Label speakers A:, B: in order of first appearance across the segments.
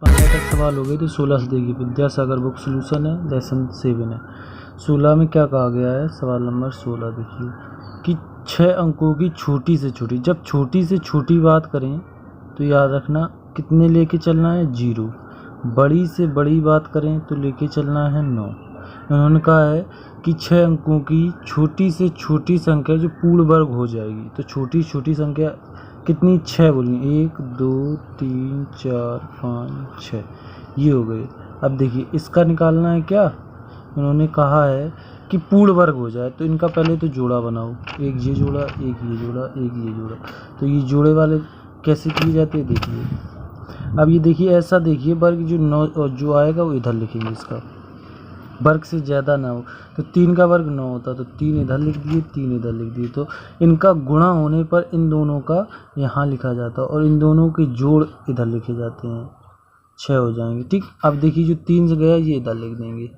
A: 15 तक सवाल हो गए तो 16 से देखिए। विद्यासागर बुक सॉल्यूशन है, लेसन 7 है। 16 में क्या कहा गया है, सवाल नंबर 16 देखिए कि 6 अंकों की छोटी से छोटी, जब छोटी से छोटी बात करें तो याद रखना कितने लेके चलना है, 0। बड़ी से बड़ी बात करें तो लेके चलना है 9। उन्होंने कहा है कि 6 अंकों की छोटी से छोटी संख्या जो पूर्ण वर्ग हो जाएगी, तो छोटी छोटी संख्या कितनी, 6 बोलिए, 1 2 3 4 5 6, ये हो गए। अब देखिए इसका निकालना है क्या, उन्होंने कहा है कि पूर्ण वर्ग हो जाए तो इनका पहले तो जोड़ा बनाओ, एक ये जोड़ा, एक ये जोड़ा, एक ये जोड़ा। तो ये जोड़े वाले कैसे किए जाते हैं देखिए। अब ये देखिए ऐसा देखिए, वर्ग जो 9 जो आएगा वो इधर लिखेंगे, इसका वर्ग से ज़्यादा ना हो। तो 3 का वर्ग 9 होता, तो 3 इधर लिख दिए, 3 इधर लिख दिए। तो इनका गुणा होने पर इन दोनों का यहाँ लिखा जाता है और इन दोनों के जोड़ इधर लिखे जाते हैं, 6 हो जाएंगे। ठीक, अब देखिए जो 3 से गया ये इधर लिख देंगे,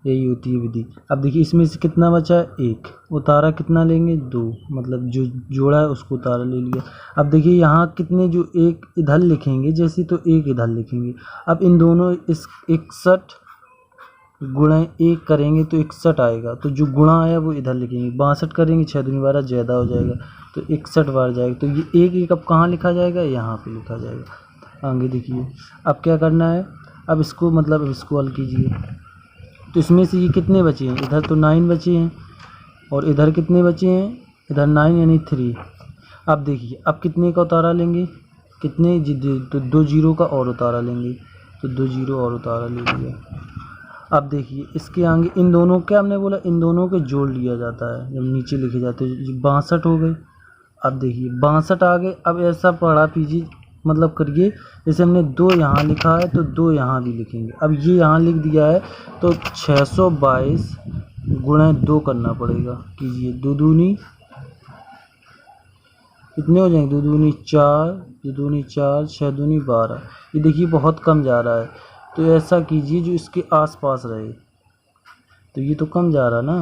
A: यही होती है विधि। अब देखिए इसमें से कितना बचा है, 1 उतारा, कितना लेंगे 2, मतलब जो जोड़ा है उसको उतारा ले लिया। अब देखिए यहाँ कितने, जो 1 इधर लिखेंगे जैसे, तो 1 इधर लिखेंगे। अब इन दोनों इस 61 गुणा 1 करेंगे तो 61 आएगा, तो जो गुणा आया वो इधर लिखेंगे। 62 करेंगे, 6 दूनी 12 ज़्यादा हो जाएगा, तो 61 बार जाएगा। तो ये 1 अब कहाँ लिखा जाएगा, यहाँ पे लिखा जाएगा। आगे देखिए अब क्या करना है, अब इसको मतलब इसको हल कीजिए। तो इसमें से ये कितने बचे हैं, इधर तो 9 बचे हैं और इधर कितने बचे हैं, इधर 9 यानी 3। अब देखिए अब कितने का उतारा लेंगे, कितने, तो 2 जीरो का और उतारा लेंगे, तो 2 जीरो और उतारा ले लिया। अब देखिए इसके आगे इन दोनों के, हमने बोला इन दोनों के जोड़ लिया जाता है जब नीचे लिखे जाते हैं। 62 हो गए। अब देखिए 62 आ गए। अब ऐसा पढ़ा कीजिए, मतलब करिए जैसे हमने 2 यहाँ लिखा है तो 2 यहाँ भी लिखेंगे। अब ये यहाँ लिख दिया है तो 622 गुणा 2 करना पड़ेगा, कीजिए। 2 दूनी कितने हो जाएंगे, 2 दूनी 4, 2 दूनी 4, 6 दूनी 12। ये देखिए बहुत कम जा रहा है, तो ऐसा कीजिए जो इसके आसपास रहे। तो ये तो कम जा रहा ना,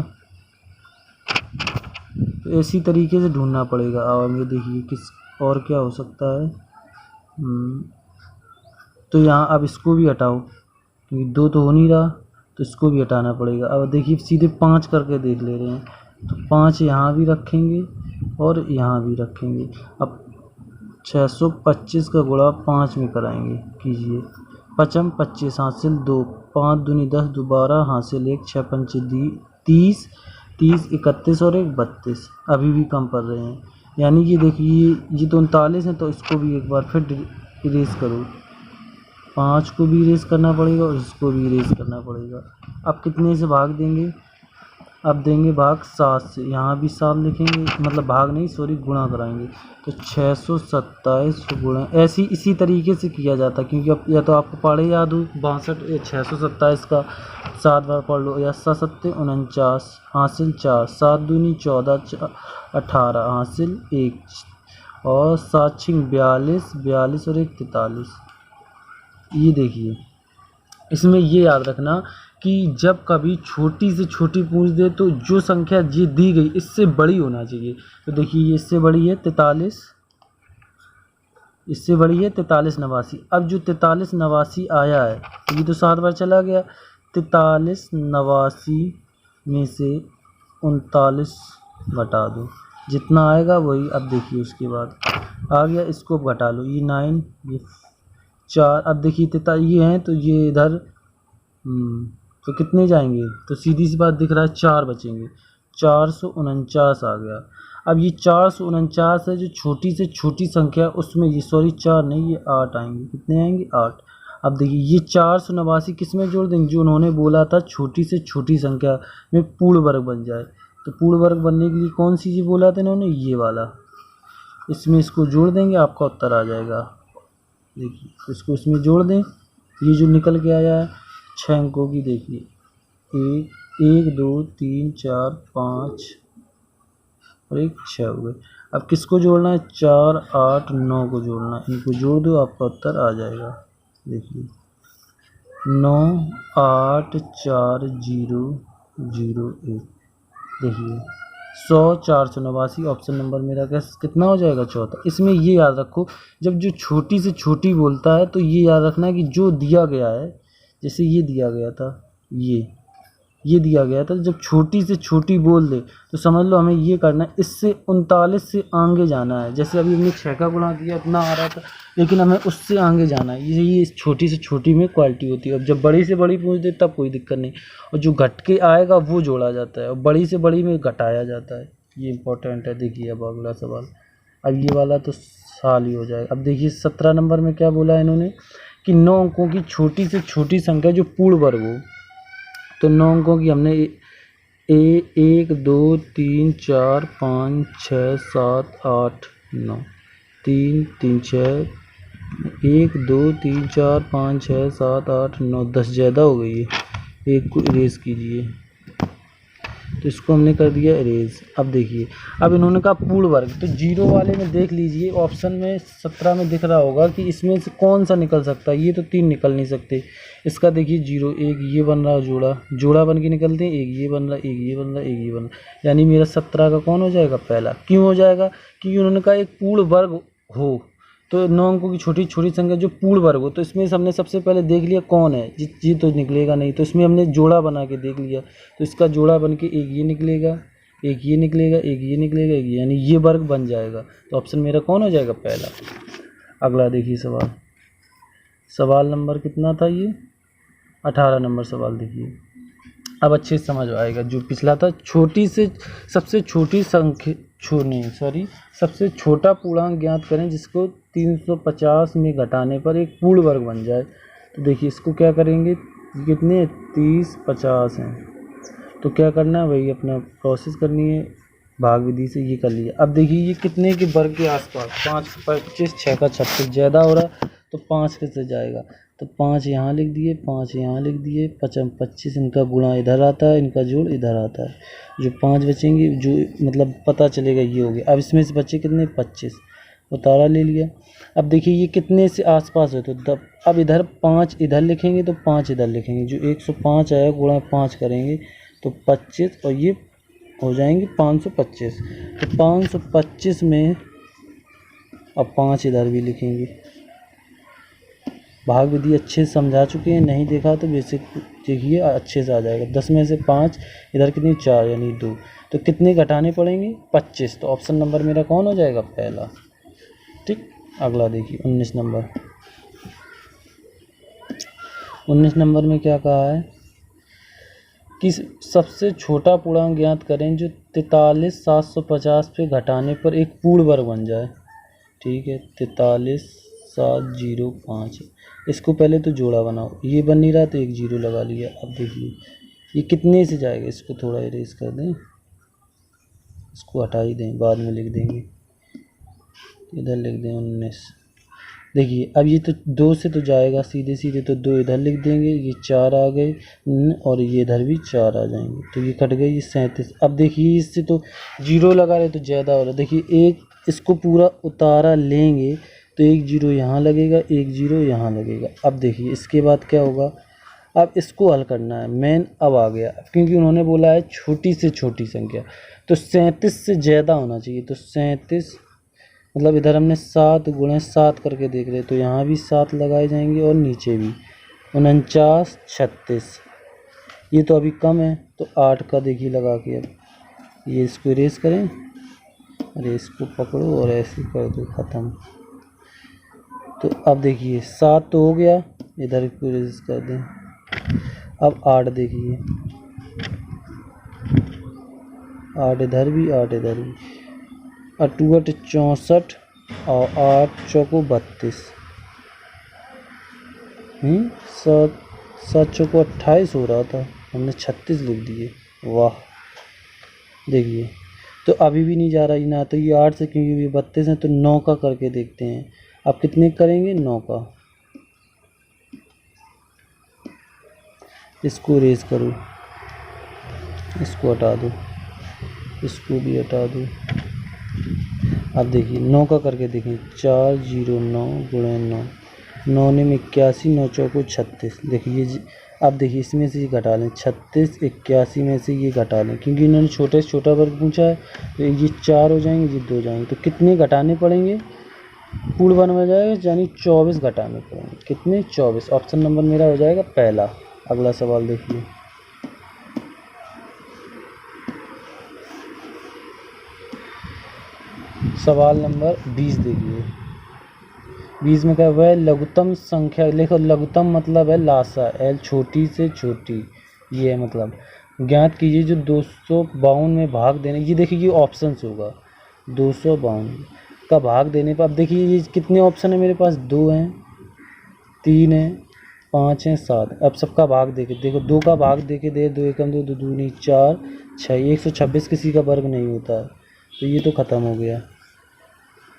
A: तो इसी तरीके से ढूंढना पड़ेगा। और ये देखिए किस और क्या हो सकता है। तो यहाँ अब इसको भी हटाओ क्योंकि 2 तो हो नहीं रहा, तो इसको भी हटाना पड़ेगा। अब देखिए सीधे 5 करके देख ले रहे हैं, तो 5 यहाँ भी रखेंगे और यहाँ भी रखेंगे। अब 625 का गुणा 5 में कराएंगे, कीजिए। 5 25 हासिल 2, 5 दूनी 10, 2 12 हासिल 1, 6 पंचे 30, 30 31 और 1 32। अभी भी कम पड़ रहे हैं, यानी कि देखिए ये तो 39 है, तो इसको भी एक बार फिर इरेज करो। 5 को भी इरेज करना पड़ेगा और इसको भी इरेज करना पड़ेगा। अब कितने से भाग देंगे, अब देंगे भाग 7 से, यहाँ भी 7 लिखेंगे, मतलब भाग नहीं सॉरी गुणा कराएंगे। तो 627 गुणा, ऐसी इसी तरीके से किया जाता है, क्योंकि अब या तो आपको पढ़े याद हो 62 627 का 7 बार पढ़ लो, या 7 सत्ते 49 हासिल 4, 7 दूनी 14 18 हासिल 1 और 7 छिंग 42, 42 और 1 43। ये देखिए इसमें ये याद रखना कि जब कभी छोटी से छोटी पूछ दे तो जो संख्या ये दी गई इससे बड़ी होना चाहिए। तो देखिए ये इससे बड़ी है 43, इससे बड़ी है 43 89। अब जो 43 89 आया है तो ये तो 7 बार चला गया, 43 89 में से 39 घटा दो, जितना आएगा वही। अब देखिए उसके बाद आ गया, इसको घटा लो, ये 9 ये 4। अब देखिए ये हैं तो ये इधर तो कितने जाएंगे, तो सीधी सी बात दिख रहा है 4 बचेंगे, 449 आ गया। अब ये 449 है जो छोटी से छोटी संख्या, उसमें ये सॉरी 4 नहीं ये 8 आएंगे, कितने आएंगे 8। अब देखिए ये 489 किस में जोड़ देंगे, जो उन्होंने बोला था छोटी से छोटी संख्या में पूर्ण वर्ग बन जाए। तो पूर्ण वर्ग बनने के लिए कौन सी चीज़ बोला था इन्होंने, ये वाला, इसमें इसको जोड़ देंगे आपका उत्तर आ जाएगा। देखिए इसको इसमें जोड़ दें, ये जो निकल के आया है 6 अंकों की, देखिए 1 2 3 4 5 और 1 6 हो गए। अब किसको जोड़ना है, 4 8 9 को जोड़ना है, इनको जोड़ दो आपका उत्तर आ जाएगा। देखिए 9 8 4 0 0 1, देखिए 100 489, ऑप्शन नंबर मेरा कितना हो जाएगा? चौथा। इसमें ये याद रखो, जब जो छोटी से छोटी बोलता है तो ये याद रखना कि जो दिया गया है, जैसे ये दिया गया था, ये दिया गया था, जब छोटी से छोटी बोल दे तो समझ लो हमें ये करना है, इससे 39 से आगे जाना है। जैसे अभी हमने 6 का गुणा किया इतना आ रहा था, लेकिन हमें उससे आगे जाना है। ये छोटी से छोटी में क्वालिटी होती है। अब जब बड़ी से बड़ी पूछ दे तब कोई दिक्कत नहीं, और जो घट के आएगा वो जोड़ा जाता है, और बड़ी से बड़ी में घटाया जाता है। ये इंपॉर्टेंट है। देखिए अब अगला सवाल, अब ये वाला तो साल ही हो जाएगा। अब देखिए 17 नंबर में क्या बोला है इन्होंने कि 9 अंकों की छोटी से छोटी संख्या जो पूर्ण वर्ग हो। तो 9 अंकों की हमने 1 2 3 4 5 6 7 8 9, 3 3 6, 1 2 3 4 5 6 7 8 9, 10 ज़्यादा हो गई है। एक को इरेज कीजिए, तो इसको हमने कर दिया इरेज। अब देखिए, अब इन्होंने कहा पूर्ण वर्ग, तो जीरो वाले में देख लीजिए, ऑप्शन में 17 में दिख रहा होगा कि इसमें से कौन सा निकल सकता है। ये तो 3 निकल नहीं सकते। इसका देखिए 0, एक ये बन रहा है, जोड़ा बन के निकलते हैं, एक ये बन रहा, एक ये बन रहा, एक ये बन रहा, यानी मेरा 17 का कौन हो जाएगा? पहला। क्यों हो जाएगा? क्योंकि उन्होंने कहा एक पूर्ण वर्ग हो, तो 9 अंकों की छोटी छोटी संख्या जो पूर्ण वर्ग हो, तो इसमें हमने सबसे पहले देख लिया कौन है। जी तो निकलेगा नहीं, तो इसमें हमने जोड़ा बना के देख लिया, तो इसका जोड़ा बन के एक ये निकलेगा, एक ये निकलेगा, एक ये निकलेगा, एक ये, यानी ये वर्ग बन जाएगा। तो ऑप्शन मेरा कौन हो जाएगा? पहला। अगला देखिए सवाल नंबर कितना था ये? 18 नंबर सवाल देखिए। अब अच्छे से समझ आएगा। जो पिछला था छोटी से सबसे छोटी संख्या सबसे छोटा पूर्णांक ज्ञात करें जिसको 350 में घटाने पर एक पूर्ण वर्ग बन जाए। तो देखिए इसको क्या करेंगे, कितने 30 50 हैं, तो क्या करना है, वही अपना प्रोसेस करनी है, भाग विधि से ये कर लिया। अब देखिए ये कितने के वर्ग के आसपास, 5 25 6 का 36 ज़्यादा हो रहा है, तो 5 कैसे जाएगा, तो 5 यहाँ लिख दिए, 5 यहाँ लिख दिए, 25 इनका गुणा इधर आता है, इनका जोड़ इधर आता है, जो 5 बचेंगे, जो मतलब पता चलेगा ये हो गया। अब इसमें से बचे कितने? 25, उतारा ले लिया। अब देखिए ये कितने से आसपास है, तो अब इधर 5 इधर लिखेंगे तो 5 इधर लिखेंगे, जो 105 आया गुणा 5 करेंगे तो 25, और ये हो जाएंगे 525। तो 525 में अब 5 इधर भी लिखेंगे। भाग विधि अच्छे से समझा चुके हैं, नहीं देखा तो बेसिक देखिए अच्छे से आ जाएगा। 10 में से 5 इधर कितनी 4 यानी 2, तो कितने घटाने पड़ेंगे? 25। तो ऑप्शन नंबर मेरा कौन हो जाएगा? पहला। ठीक। अगला देखिए 19 नंबर। 19 नंबर में क्या कहा है कि सबसे छोटा पूर्णांक ज्ञात करें जो 43,750 पे घटाने पर एक पूर्ण वर्ग बन जाए। ठीक है, 43,705। इसको पहले तो जोड़ा बनाओ, ये बन नहीं रहा तो एक 0 लगा लिया। अब देखिए ये कितने से जाएगा, इसको थोड़ा इरेज कर दें, इसको हटा ही दें, बाद में लिख देंगे, इधर लिख दें 19। देखिए अब ये तो 2 से तो जाएगा सीधे सीधे, तो 2 इधर लिख देंगे, ये 4 आ गए, और ये इधर भी 4 आ जाएंगे, तो ये कट गई, ये 37। अब देखिए इससे तो 0 लगा रहे तो ज़्यादा हो रहा है। देखिए एक इसको पूरा उतारा लेंगे तो एक 0 यहाँ लगेगा, एक 0 यहाँ लगेगा। अब देखिए इसके बाद क्या होगा, अब इसको हल करना है। मेन अब आ गया, क्योंकि उन्होंने बोला है छोटी से छोटी संख्या, तो 37 से ज़्यादा होना चाहिए। तो 37 मतलब इधर हमने 7 गुणे 7 करके देख रहे, तो यहाँ भी 7 लगाए जाएंगे और नीचे भी 49 36। ये तो अभी कम है, तो 8 का देखिए लगा के, अब ये इसको इरेज करें, अरे इसको पकड़ो और ऐसे कर दो, ख़त्म। तो अब देखिए 7 तो हो गया, इधर को इरेज कर दें। अब 8 देखिए, 8 इधर भी, 8 इधर भी, 8 64 और 8 चौको 32, 7 चौको 28 हो रहा था, हमने 36 लिख दिए। वाह, देखिए तो अभी भी नहीं जा रहा ना, तो ये 8 से, क्योंकि ये 32 है, तो 9 का करके देखते हैं। अब कितने करेंगे? 9 का। इसको रेस करो, इसको हटा दो, इसको भी हटा दो। अब देखिए 9 का करके देखें, 409 गुणे 9, 9 ने 81, 9 चौको 36। देखिए अब देखिए इसमें से ये घटा लें, 36 81 में से ये घटा लें, क्योंकि इन्होंने छोटे से छोटा वर्ग पूछा है। तो ये 4 हो जाएंगे, ये 2 हो जाएंगे, तो कितने घटाने पड़ेंगे, पूर्ण बनवा जाएगा, यानी 24 घटाने पड़ेंगे। कितने, 24। ऑप्शन नंबर मेरा हो जाएगा पहला। अगला सवाल देखिए, सवाल नंबर 20 देखिए। 20 में क्या है, वह लघुत्तम संख्या, देखो लघुत्तम मतलब है लासा, एल छोटी से छोटी, ये है मतलब। ज्ञात कीजिए जो 252 में भाग देने, ये देखिए ये ऑप्शन होगा, 252 का भाग देने पर। अब देखिए ये कितने ऑप्शन है मेरे पास, 2 हैं, 3 हैं, 5 हैं, 7। अब सबका भाग देके देखो, 2 का भाग देके दे, 2 एकम 2, 2 दूनी 4, 6, 126 किसी का वर्ग नहीं होता है, तो ये तो ख़त्म हो गया।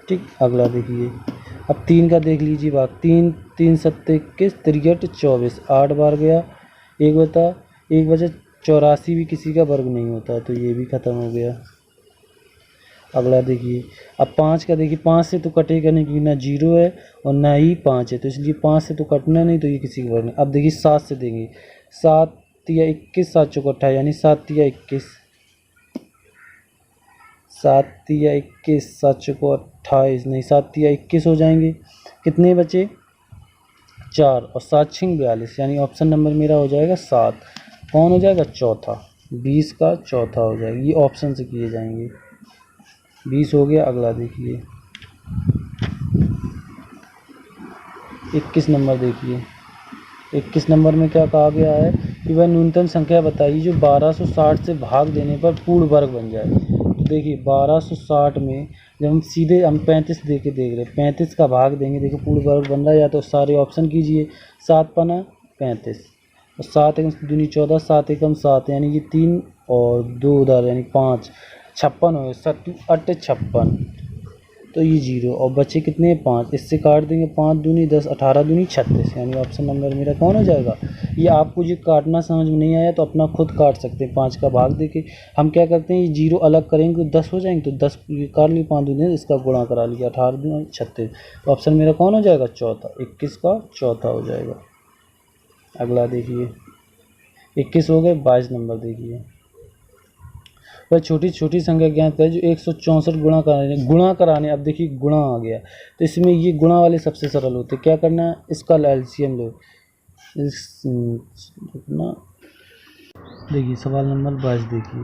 A: ठीक, अगला देखिए, अब 3 का देख लीजिए भाग, 3 3 सत्ते 21, 63 24, 8 बार गया, एक बचा 84 भी किसी का वर्ग नहीं होता, तो ये भी ख़त्म हो गया। अगला देखिए, अब 5 का देखिए, 5 से तो कटेगा नहीं क्योंकि ना 0 है और ना ही 5 है, तो इसलिए 5 से तो कटना नहीं, तो ये किसी का वर्ग नहीं। अब देखिए 7 से देंगे, 7 या 21, 7 चौक 28, यानी 7 या 21, 7 या 21, 7 चौक 28 नहीं, 7 या 21 हो जाएंगे। कितने बचे, 4, और 7 6 42, यानी ऑप्शन नंबर मेरा हो जाएगा 7। कौन हो जाएगा, चौथा, 20 का चौथा हो जाएगा। ये ऑप्शन से किए जाएंगे। 20 हो गया। अगला देखिए, 21 नंबर देखिए। 21 नंबर में क्या कहा गया है कि वह न्यूनतम संख्या बताइए जो 1260 से भाग देने पर पूर्ण वर्ग बन जाए। तो देखिए 1260 में जब हम सीधे 35 दे के देख रहे हैं, 35 का भाग देंगे, देखो पूर्ण वर्ग बन रहा है, या तो सारे ऑप्शन कीजिए, 7 पना 35 और 7 एकम दूनी 14, 7 एकम 7, यानी कि 3 और 2 उधर, यानी 5, 56 हो गए, 7 8 56, तो ये 0 और बचे कितने, 5, इससे काट देंगे, 5 दूनी 10, 18 दूनी 36, यानी ऑप्शन नंबर मेरा कौन हो जाएगा। ये आपको जो काटना समझ में नहीं आया तो अपना खुद काट सकते हैं, 5 का भाग देके। हम क्या करते हैं, ये 0 अलग करेंगे तो 10 हो जाएंगे, तो 10 ये काट लिए, 5 दूनी इसका गुणा करा लिया, 18 दूनी 36, तो ऑप्शन मेरा कौन हो जाएगा, चौथा, 21 का चौथा हो जाएगा। अगला देखिए, 21 हो गए। 22 नंबर देखिए, वह छोटी छोटी संख्या ज्ञात करें जो 164 गुणा कराने। अब देखिए गुणा आ गया, तो इसमें ये गुणा वाले सबसे सरल होते। क्या करना है, इसका एलसीएम लो, ना देखिए सवाल नंबर 22 देखिए,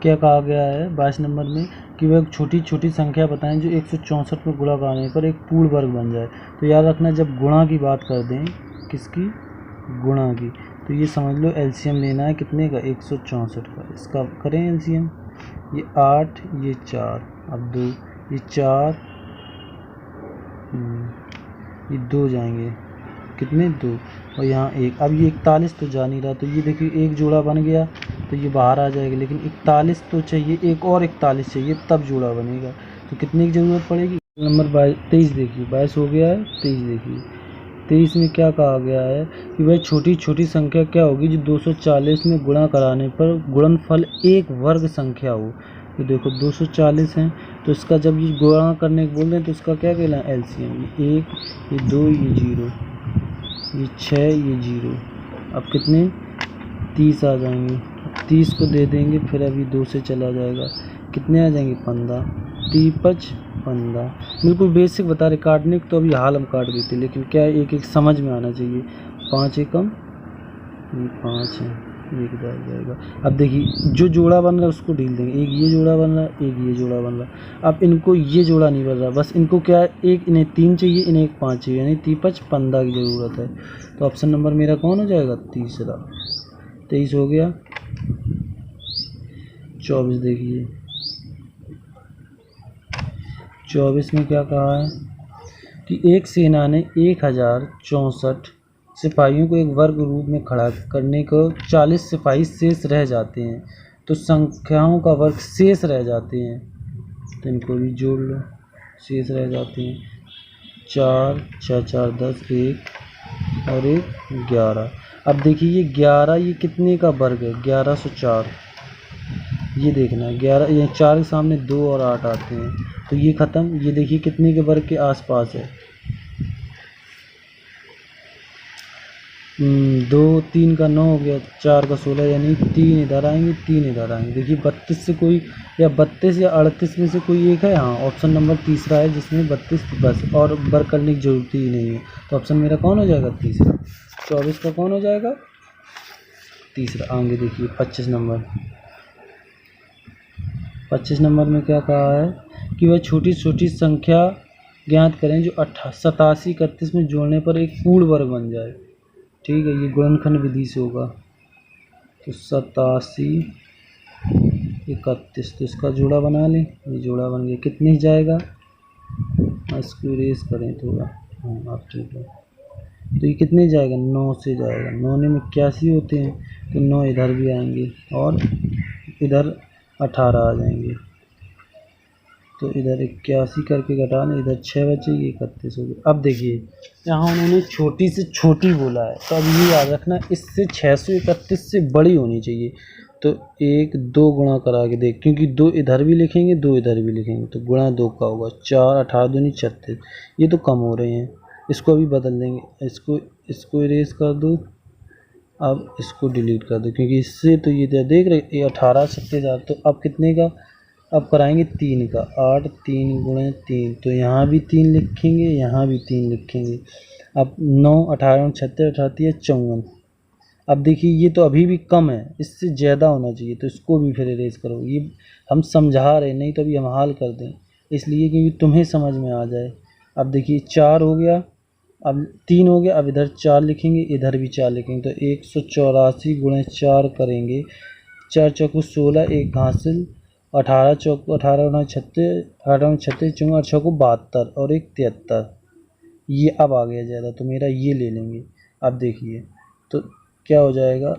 A: क्या कहा गया है 22 नंबर में कि वह छोटी छोटी संख्या बताएं जो 164 में गुणा कराने पर एक पूर्ण वर्ग बन जाए। तो याद रखना, जब गुणा की बात कर दें, किसकी, गुणा की, तो ये समझ लो एलसीएम लेना है कितने का, 164 का। इसका करें एलसीएम, ये 8, ये 4, अब 2, ये 4, ये 2 जाएंगे, कितने, 2, और यहाँ 1। अब ये 41 तो जा नहीं रहा, तो ये देखिए एक जोड़ा बन गया, तो ये बाहर आ जाएगा, लेकिन 41 तो चाहिए, एक और 41 चाहिए, तब जोड़ा बनेगा। तो कितने की ज़रूरत पड़ेगी, नंबर 23 देखिए, 22 हो गया है। 23 देखिए, 23 में क्या कहा गया है कि वह छोटी छोटी संख्या क्या होगी जो 240 में गुणा कराने पर गुणनफल एक वर्ग संख्या हो। तो देखो 240 हैं, तो इसका जब ये गुणा करने को बोल रहे हैं तो इसका क्या कहना है, एलसीएम, 1, ये 2, ये 0, ये 6, ये 0, अब कितने, 30 आ जाएंगे। 30 को दे देंगे, फिर अभी 2 से चला जाएगा, कितने आ जाएंगे, 15, 3 15। बिल्कुल बेसिक बता रहे, काटने को तो अभी हाल हम काट देते, लेकिन क्या है, एक एक समझ में आना चाहिए। 5 एकम, ये 5 है, एक इधर जाएगा। अब देखिए जो जोड़ा बन रहा है उसको ढील देंगे, एक ये जोड़ा बन रहा है, एक ये जोड़ा बन रहा है। अब इनको ये जोड़ा नहीं बन रहा, बस इनको क्या है, एक इन्हें 3 चाहिए, इन्हें एक 5 चाहिए, यानी 3 15 की ज़रूरत है। तो ऑप्शन नंबर मेरा कौन हो जाएगा, तीसरा। 23 हो गया। 24 देखिए, 24 में क्या कहा है कि एक सेना ने 1064 सिपाहियों को एक वर्ग रूप में खड़ा करने को 40 सिपाही शेष रह जाते हैं, तो संख्याओं का वर्ग शेष रह जाते हैं, तो इनको भी जोड़ लो, शेष रह जाते हैं 4, 6, 4, 10, 1 और 1, 11। अब देखिए ये 11, ये कितने का वर्ग है, 1104, ये देखना है 11, ये 4 के सामने 2 और 8 आते हैं, तो ये ख़त्म। ये देखिए कितने के वर्ग के आसपास है, दो तीन का 9 हो गया, 4 का 16, यानी 3 इधर आएंगे, 3 इधर आएंगे। देखिए 32 से कोई, या 32 या 38 में से कोई एक है। हाँ, ऑप्शन नंबर तीसरा है जिसमें 32 बस, और वर्क करने की जरूरत ही नहीं है। तो ऑप्शन मेरा कौन हो जाएगा? तीसरा। 24 का कौन हो जाएगा? तीसरा। आगे देखिए 25 नंबर। 25 नंबर में क्या कहा है कि वह छोटी छोटी संख्या ज्ञात करें जो 87 31 में जोड़ने पर एक पूर्ण वर्ग बन जाए। ठीक है, ये गुणनखंड विधि से होगा। तो 87 31, तो इसका जोड़ा बना लें। ये जोड़ा बन गया। कितने जाएगा? इसको इरेज करें थोड़ा। हाँ, अब ठीक है। तो ये कितने जाएगा? 9 से जाएगा। 9 में 81 होते हैं, तो 9 इधर भी आएंगे और इधर 18 आ जाएंगे। तो इधर 81 करके घटाना, इधर 6 बचेगी, 31 हो गई। अब देखिए यहाँ उन्होंने छोटी से छोटी बोला है, तो अब ये याद रखना इससे 631 से बड़ी होनी चाहिए। तो 1 2 गुणा करा के देख, क्योंकि 2 इधर भी लिखेंगे 2 इधर भी लिखेंगे, तो गुणा 2 का होगा 4, 18 दूनी 36। ये तो कम हो रहे हैं, इसको अभी बदल देंगे। इसको इरेज कर दो, अब इसको डिलीट कर दो, क्योंकि इससे तो ये देख रहे ये 18 37। तो अब कितने का? अब कराएंगे 3 का। 8 3 गुणे 3, तो यहाँ भी 3 लिखेंगे, यहाँ भी 3 लिखेंगे। अब 9 18 36 अठाती है 54। अब देखिए ये तो अभी भी कम है, इससे ज़्यादा होना चाहिए, तो इसको भी फिर इरेज करो। ये हम समझा रहे, नहीं तो अभी हम हाल कर दें, इसलिए कि तुम्हें समझ में आ जाए। अब देखिए 4 हो गया, अब 3 हो गया, अब इधर 4 लिखेंगे, इधर भी 4 लिखेंगे। तो 184 गुणे 4 करेंगे। 4 चौको 16, एक हासिल। 18 चौक 18 9 36, 18 36 चौंगा 8 को 72 और एक 73। ये अब आ गया ज़्यादा, तो मेरा ये ले लेंगे। अब देखिए तो क्या हो जाएगा?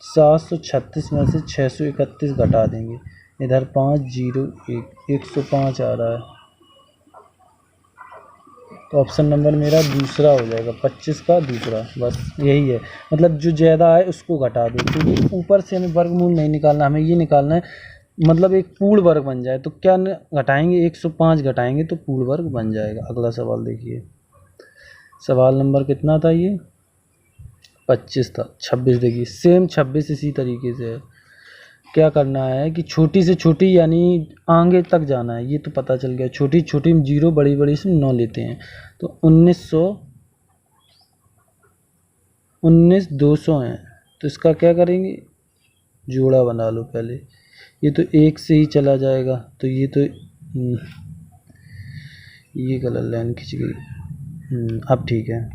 A: 736 में से 631 घटा देंगे, इधर 5 0 1 105 आ रहा है। तो ऑप्शन नंबर मेरा दूसरा हो जाएगा, 25 का दूसरा। बस यही है, मतलब जो ज़्यादा है उसको घटा दो, क्योंकि ऊपर से हमें वर्गमूल नहीं निकालना, हमें ये निकालना है मतलब एक पूर्ण वर्ग बन जाए। तो क्या घटाएंगे? 105 घटाएंगे तो पूर्ण वर्ग बन जाएगा। अगला सवाल देखिए, सवाल नंबर कितना था? ये 25 था। 26 देखिए, सेम 26 इसी तरीके से है। क्या करना है कि छोटी से छोटी यानी आगे तक जाना है, ये तो पता चल गया। छोटी छोटी में 0, बड़ी बड़ी से 9 लेते हैं। तो 19 200 है, तो इसका क्या करेंगे? जोड़ा बना लो पहले। ये तो 1 से ही चला जाएगा, तो ये तो ये गलत लाइन खिंच गई। अब ठीक है।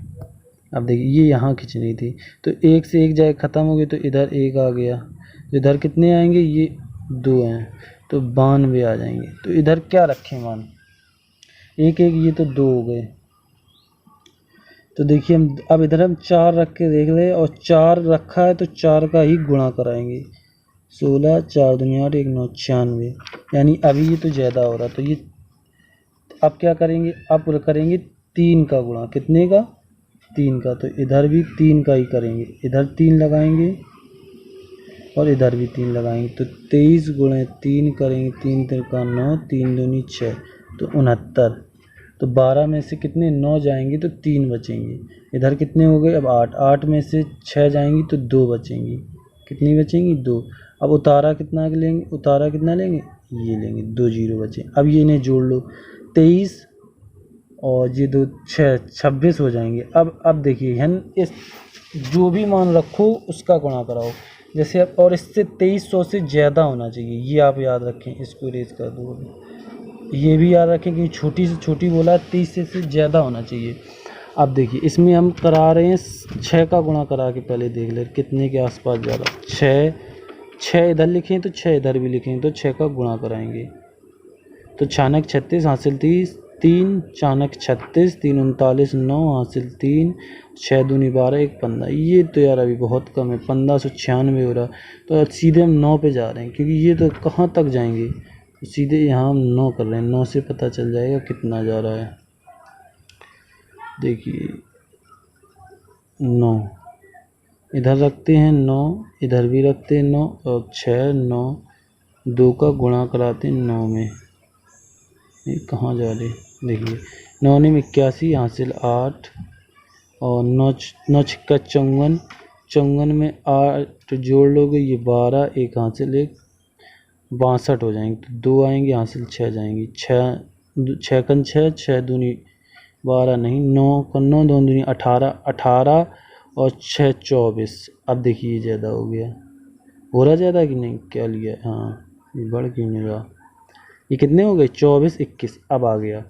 A: अब देखिए ये यहाँ खिंचनी थी, तो 1 से 1 जाए ख़त्म हो गई, तो इधर 1 आ गया। इधर कितने आएंगे? ये 2 हैं, तो 92 आ जाएंगे। तो इधर क्या रखें मान? 1 1, ये तो 2 हो गए। तो देखिए हम अब इधर हम 4 रख के देख रहे हैं, और 4 रखा है तो 4 का ही गुणा कराएंगे। 16 4 दूनी 8 1 9 96, यानी अभी ये तो ज़्यादा हो रहा। तो ये अब क्या करेंगे? अब करेंगे 3 का गुणा। कितने का? 3 का। तो इधर भी 3 का ही करेंगे, इधर 3 लगाएंगे और इधर भी 3 लगाएंगे। तो 23 गुणे 3 करेंगे, 3 3 का 9, 3 दूनी 6, तो 69। तो 12 में से कितने 9 जाएंगे तो 3 बचेंगे। इधर कितने हो गए? अब 8 8 में से 6 जाएंगी तो 2 बचेंगी। कितनी बचेंगी? 2। अब उतारा कितना लेंगे? उतारा कितना लेंगे? ये लेंगे, 2 0 बचे। अब ये इन्हें जोड़ लो, 23 और ये 2 6 26 हो जाएंगे। अब देखिए हम इस जो भी मान रखो उसका गुणा कराओ, जैसे अब, और इससे 2300 से ज़्यादा होना चाहिए, ये आप याद रखें। इसको इरेज कर दो। ये भी याद रखें कि छोटी से छोटी बोला है, 30 से ज़्यादा होना चाहिए। अब देखिए इसमें हम करा रहे हैं 6 का गुणा करा के पहले देख ले कितने के आसपास जा रहा है। 6 इधर लिखें तो 6 इधर भी लिखें, तो 6 का गुणा कराएंगे। तो 6 36 हासिल 30, 3 4 36, 3 39 9 हासिल 3, 6 दूनी 12 1 15। ये तो यार अभी बहुत कम है, 1596 हो रहा। तो सीधे हम 9 पे जा रहे हैं, क्योंकि ये तो कहाँ तक जाएंगे। तो सीधे यहाँ हम 9 कर रहे हैं, 9 से पता चल जाएगा कितना जा रहा है। देखिए 9 इधर रखते हैं, 9 इधर भी रखते हैं 9, और 6 9 2 का गुणा कराते हैं 9 में। ये कहाँ जा रहे? देखिए 9 ने 81 हासिल 8, और 9 9 छक्का 54, 54 में 8 जोड़ लोगे ये 12, एक हासिल एक 62 हो जाएंगे, तो 2 आएंगे हासिल 6 जाएंगी, 6 कन 6, 6 दूनी 12 नहीं, 9 कन 9, 2 दूनी 18, 18 और 6 24। अब देखिए ये ज़्यादा हो गया, हो रहा ज़्यादा कि नहीं, क्या लिया, हाँ ये बढ़ क्यों नहीं रहा, ये कितने हो गए 24 21, अब आ गया।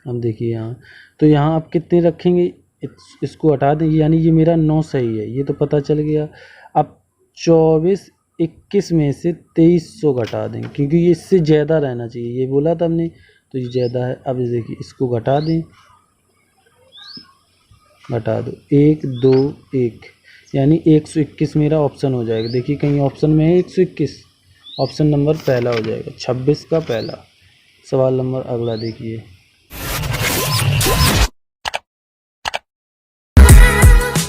A: अब देखिए यहाँ, तो यहाँ आप कितने रखेंगे, इसको हटा दें, यानी ये मेरा 9 सही है, ये तो पता चल गया। अब 24 21 में से 2300 घटा दें, क्योंकि ये इससे ज़्यादा रहना चाहिए, ये बोला था हमने, तो ये ज़्यादा है। अब देखिए इसको घटा दें, घटा दो 1 2 1, यानी 121 मेरा ऑप्शन हो जाएगा। देखिए कहीं ऑप्शन में है 121, ऑप्शन नंबर पहला हो जाएगा, 26 का पहला। सवाल नंबर अगला देखिए।